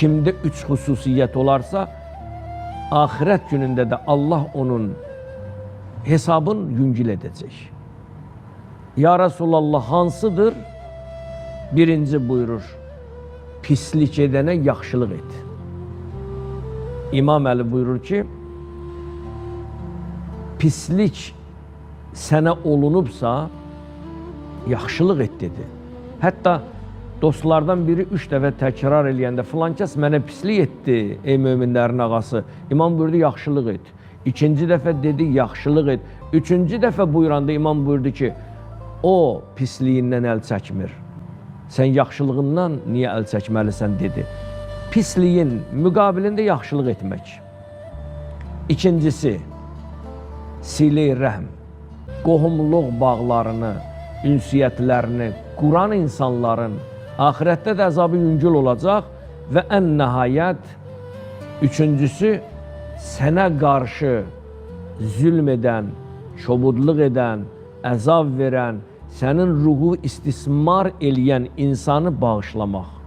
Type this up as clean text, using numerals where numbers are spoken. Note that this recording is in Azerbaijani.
kimdə 3 xüsusiyyət olarsa, axirət günündə də Allah onun hesabın yüngül edəcək. Ya Resulallah, hansıdır? Birinci buyurur, pislik edənə yaxşılıq et. İmam Əli buyurur ki, pislik sənə olunubsa, yaxşılıq et dedi. Hətta dostlardan biri 3 dəfə təkrar eləyəndə, filan kəs mənə pislik etdi, ey möminlərin ağası. İmam buyurdu, yaxşılıq et. İkinci dəfə dedi, yaxşılıq et. Üçüncü dəfə buyuranda imam buyurdu ki, o pisliyindən əl çəkmir. Sən yaxşılığından niyə əl çəkməlisən dedi. Pisliyin müqabilində yaxşılıq etmək. İkincisi, sil-i rəhm, qohumluq bağlarını, ünsiyyətlərini quran insanların axirətdə də əzabı yüngül olacaq və ən nəhayət, üçüncüsü, sənə qarşı zülm edən, çobudluq edən, əzab verən, sənin ruhu istismar eləyən insanı bağışlamaq.